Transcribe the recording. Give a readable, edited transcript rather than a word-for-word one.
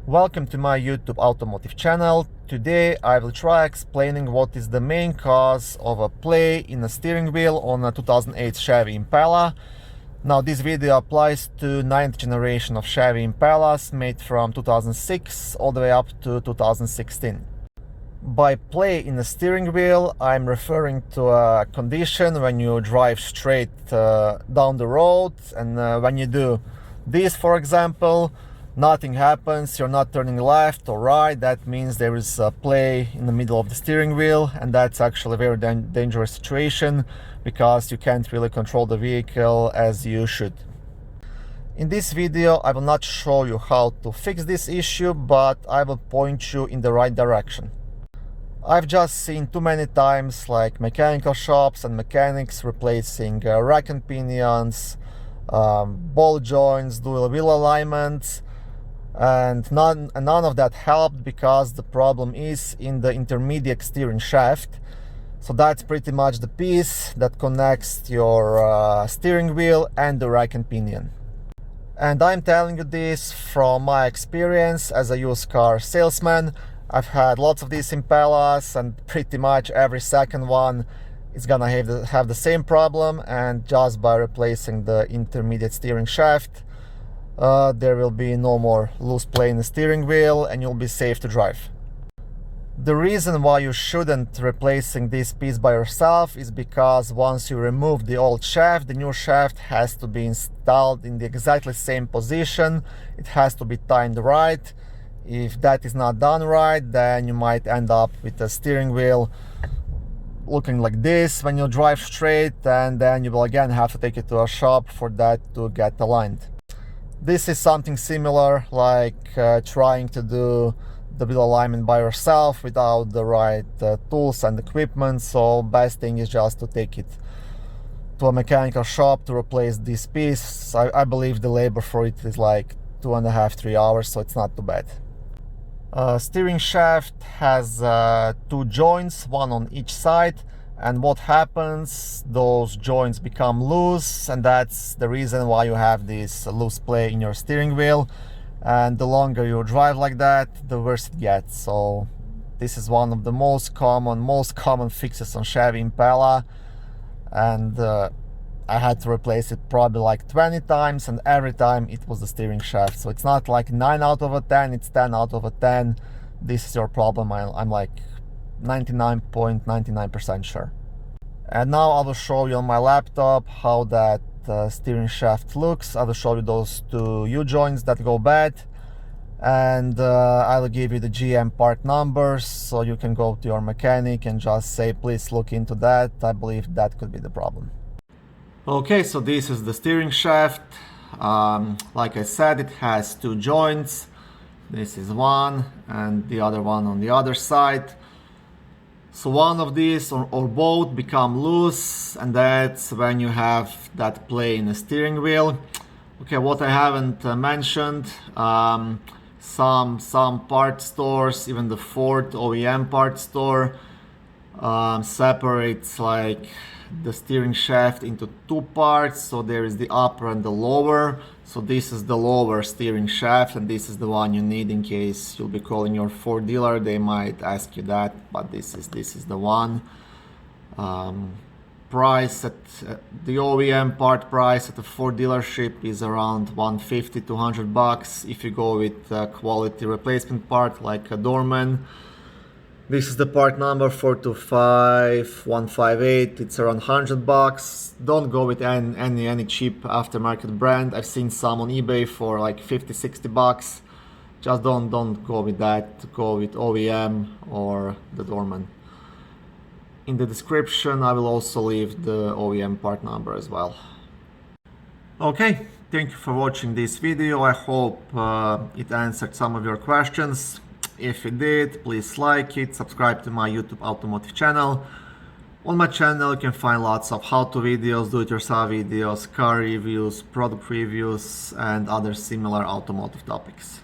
Welcome to my YouTube automotive channel. Today I will try explaining what is the main cause of a play in the steering wheel on a 2008 Chevy Impala. Now this video applies to 9th generation of Chevy Impalas made from 2006 all the way up to 2016. By play in the steering wheel, I'm referring to a condition when you drive straight down the road, and when you do this, for example, nothing happens, you're not turning left or right. That means there is a play in the middle of the steering wheel, and that's actually a very dangerous situation because you can't really control the vehicle as you should. In this video, I will not show you how to fix this issue, but I will point you in the right direction. I've just seen too many times like mechanical shops and mechanics replacing rack and pinions, ball joints, dual wheel alignments, and none of that helped because the problem is in the intermediate steering shaft. So that's pretty much the piece that connects your steering wheel and the rack and pinion. And I'm telling you this from my experience as a used car salesman. I've had lots of these Impalas, and pretty much every second one is gonna have the same problem, and just by replacing the intermediate steering shaft, there will be no more loose play in the steering wheel and you'll be safe to drive. The reason why you shouldn't replacing this piece by yourself is because once you remove the old shaft, the new shaft has to be installed in the exactly same position. It has to be timed right. If that is not done right, then you might end up with a steering wheel looking like this when you drive straight, and then you will again have to take it to a shop for that to get aligned. This is something similar like trying to do the wheel alignment by yourself without the right tools and equipment. So best thing is just to take it to a mechanical shop to replace this piece. I believe the labor for it is like 2.5–3 hours, so it's not too bad. Steering shaft has two joints, one on each side, and what happens, those joints become loose, and that's the reason why you have this loose play in your steering wheel. And the longer you drive like that, the worse it gets. So this is one of the most common fixes on Chevy Impala, and I had to replace it probably like 20 times, and every time it was the steering shaft. So it's not like 9 out of 10, it's 10 out of 10. This is your problem. I'm like 99.99% sure. And now I will show you on my laptop how that steering shaft looks. I will show you those two U-joints that go bad, and I will give you the GM part numbers so you can go to your mechanic and just say, please look into that. I believe that could be the problem. Okay, so this is the steering shaft. Like I said, it has two joints. This is one and the other one on the other side. So one of these or both become loose, and that's when you have that play in the steering wheel. Okay, what I haven't mentioned, some part stores, even the Ford OEM part store, separates like the steering shaft into two parts. So there is the upper and the lower. So this is the lower steering shaft, and this is the one you need in case you'll be calling your Ford dealer. They might ask you that, but this is the one. Price at the OEM part price at the Ford dealership is around $150–200 if you go with a quality replacement part like a Dorman. This is the part number 425158. It's around $100. Don't go with any cheap aftermarket brand. I've seen some on eBay for like $50–60. Just don't go with that. Go with OEM or the Dorman. In the description I will also leave the OEM part number as well. Okay, thank you for watching this video. I hope it answered some of your questions. If it did, please like it, subscribe to my YouTube automotive channel. On my channel you can find lots of how-to videos, do-it-yourself videos, car reviews, product reviews, and other similar automotive topics.